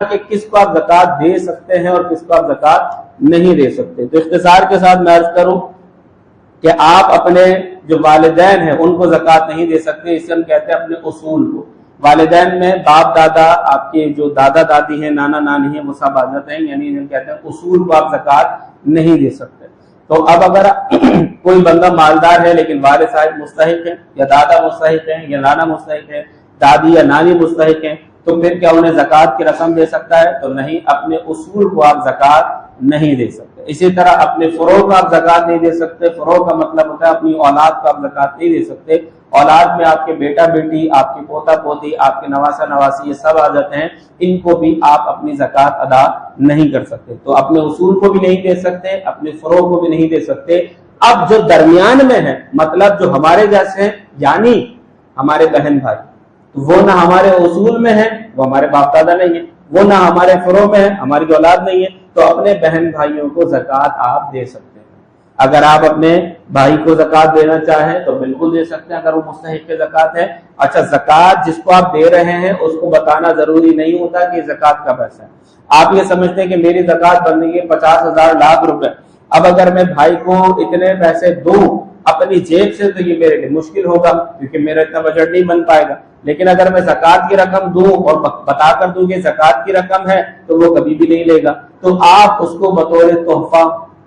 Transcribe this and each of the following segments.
کہ کس کو آپ زکات دے سکتے ہیں اور کس کو آپ زکات نہیں دے سکتے. تو اختصار کے ساتھ میں عرض کروں کہ آپ اپنے جو والدین ہیں ان کو زکات نہیں دے سکتے. اسے ہم کہتے ہیں اپنے اصول کو. والدین میں باپ دادا، آپ کے جو دادا دادی ہیں، نانا نانی ہیں، وہ سب آ جاتے ہیں، یعنی ہم کہتے ہیں اصول کو آپ زکات نہیں دے سکتے. تو اب اگر کوئی بندہ مالدار ہے لیکن والد صاحب مستحق ہیں، یا دادا مستحق ہیں، یا نانا مستحق ہے، دادی یا نانی مستحق ہیں، تو پھر کیا انہیں زکات کی رقم دے سکتا ہے؟ تو نہیں، اپنے اصول کو آپ زکات نہیں دے سکتے. اسی طرح اپنے فروع کو آپ زکات نہیں دے سکتے. فروع کا مطلب ہوتا ہے اپنی اولاد کو آپ زکات نہیں دے سکتے. اولاد میں آپ کے بیٹا بیٹی، آپ کے پوتا پوتی، آپ کے نواسا نواسی، یہ سب آ جاتے ہیں. ان کو بھی آپ اپنی زکات ادا نہیں کر سکتے. تو اپنے اصول کو بھی نہیں دے سکتے، اپنے فروع کو بھی نہیں دے سکتے. اب جو درمیان میں ہے، مطلب جو ہمارے جیسے ہیں، یعنی ہمارے بہن بھائی، وہ نہ ہمارے اصول میں ہے، وہ ہمارے باپ دادا نہیں ہے، وہ نہ ہمارے فروع میں ہے، ہماری اولاد نہیں ہے، تو اپنے بہن بھائیوں کو زکات آپ دے سکتے ہیں. اگر آپ اپنے بھائی کو زکات دینا چاہیں تو بالکل دے سکتے ہیں اگر وہ مستحق زکات ہے. اچھا، زکات جس کو آپ دے رہے ہیں اس کو بتانا ضروری نہیں ہوتا کہ زکات کا پیسہ ہے. آپ یہ سمجھتے ہیں کہ میری زکات بننے کی 50,000 لاکھ روپے. اب اگر میں بھائی کو اتنے پیسے دوں اپنی جیب سے تو یہ میرے لیے مشکل ہوگا، کیونکہ میرا اتنا بجٹ نہیں بن پائے گا. لیکن اگر میں زکات کی رقم دوں اور بتا کر دوں کہ زکات کی رقم ہے تو وہ کبھی بھی نہیں لے گا. تو آپ اس کو بطور تحفہ،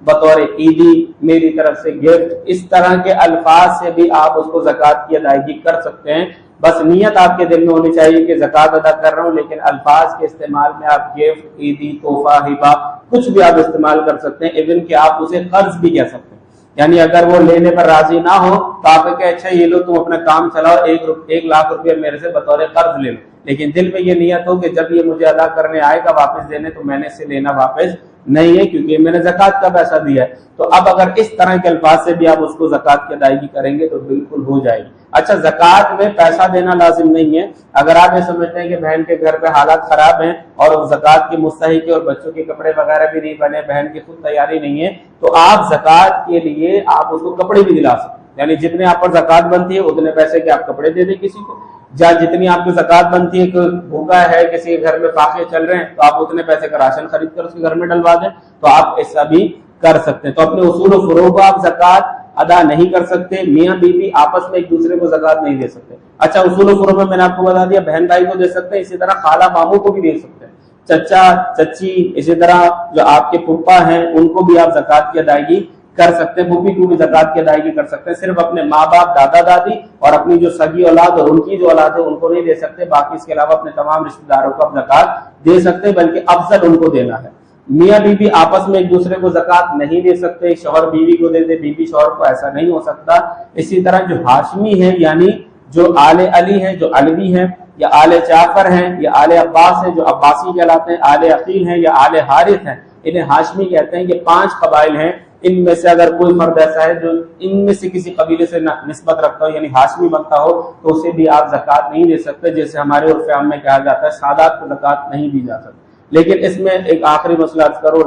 بطور عیدی، میری طرف سے گفٹ، اس طرح کے الفاظ سے بھی آپ اس کو زکات کی ادائیگی کر سکتے ہیں. بس نیت آپ کے دل میں ہونی چاہیے کہ زکات ادا کر رہا ہوں، لیکن الفاظ کے استعمال میں آپ گفٹ، عیدی، تحفہ، ہبہ کچھ بھی آپ استعمال کر سکتے ہیں. ایون کہ آپ اسے قرض بھی کہہ سکتے ہیں. یعنی اگر وہ لینے پر راضی نہ ہو تو آپ کہ اچھا یہ لو، تم اپنا کام چلاؤ، 1 لاکھ روپے میرے سے بطور قرض لے لو، لیکن دل میں یہ نیت ہو کہ جب یہ مجھے ادا کرنے آئے گا واپس دینے تو میں نے اسے لینا واپس نہیں ہے، کیونکہ میں نے زکات کا پیسہ دیا ہے. تو اب اگر اس طرح کے الفاظ سے بھی آپ اس کو زکات کی ادائیگی کریں گے تو بالکل ہو جائے گی. اچھا، زکات میں پیسہ دینا لازم نہیں ہے. اگر آپ یہ سمجھتے ہیں کہ بہن کے گھر پہ حالات خراب ہیں اور وہ زکات کی مستحق ہے اور بچوں کے کپڑے وغیرہ بھی نہیں بنے، بہن کی خود تیاری نہیں ہے، تو آپ زکات کے لیے آپ اس کو کپڑے بھی دلا سکتے ہیں. یعنی جتنے آپ پر زکات بنتی ہے اتنے پیسے کے آپ کپڑے دے دیں کسی کو، یا جتنی آپ کی زکات بنتی ہے، کہ بھوکا ہے، کسی کے گھر میں فاقے چل رہے ہیں، تو آپ اتنے پیسے کا راشن خرید کر اس کے گھر میں ڈلوا دیں. تو آپ ایسا بھی کر سکتے ہیں. تو اپنے اصول و فروع کو آپ زکات ادا نہیں کر سکتے. میاں بیوی آپس میں ایک دوسرے کو زکات نہیں دے سکتے. اچھا، اصول و فروع میں نے آپ کو بتا دیا، بہن بھائی کو دے سکتے ہیں، اسی طرح خالہ ماموں کو بھی دے سکتے ہیں، چچا چچی، اسی طرح جو آپ کے پھپھا ہیں ان کو بھی آپ زکات کی ادائیگی کر سکتے ہیں. پھوپھی کو بھی زکات کی ادائیگی کر سکتے ہیں. صرف اپنے ماں باپ، دادا دادی اور اپنی جو سگی اولاد اور ان کی جو اولاد ہے ان کو نہیں دے سکتے. باقی اس کے علاوہ اپنے تمام رشتہ داروں کو آپ زکات دے سکتے ہیں، بلکہ افضل ان کو دینا ہے. میاں بیوی آپس میں ایک دوسرے کو زکات نہیں دے سکتے. شوہر بیوی کو دے دے، بیوی شوہر کو، ایسا نہیں ہو سکتا. اسی طرح جو ہاشمی ہیں، یعنی جو آل علی ہیں، جو علوی ہیں، یا آل جعفر ہیں، یا آل عباس ہیں جو عباسی کہلاتے ہیں، آل عقیل ہیں یا آل حارث ہیں، انہیں ہاشمی کہتے ہیں. یہ 5 قبائل ہیں. ان میں سے اگر کوئی فرد ایسا ہے جو ان میں سے کسی قبیلے سے نسبت رکھتا ہو، یعنی ہاشمی بنتا ہو، تو اسے بھی آپ زکات نہیں دے سکتے. جیسے ہمارے عرف عام میں کہا جاتا ہے سادات کو زکات نہیں دی جا سکتی. لیکن اس میں ایک آخری مسئلہ عرض کرو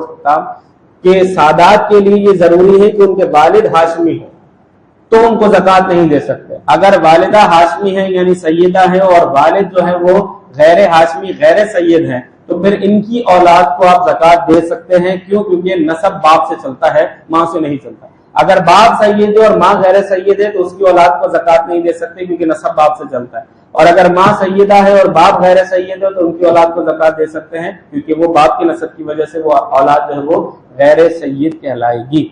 کہ سادات کے لیے یہ ضروری ہے کہ ان کے والد ہاشمی ہوں تو ان کو زکات نہیں دے سکتے. اگر والدہ ہاشمی ہیں یعنی سیدہ ہیں اور والد جو ہے وہ غیر ہاشمی، غیر سید ہیں، تو پھر ان کی اولاد کو آپ زکات دے سکتے ہیں. کیوں؟ کیونکہ نسب باپ سے چلتا ہے، ماں سے نہیں چلتا. اگر باپ سید ہے اور ماں غیر سید ہے تو اس کی اولاد کو زکات نہیں دے سکتے، کیونکہ نسب باپ سے چلتا ہے. اور اگر ماں سیدہ ہے اور باپ غیر سید ہے تو ان کی اولاد کو زکات دے سکتے ہیں، کیونکہ وہ باپ کی نسب کی وجہ سے وہ اولاد جو ہے وہ غیر سید کہلائے گی.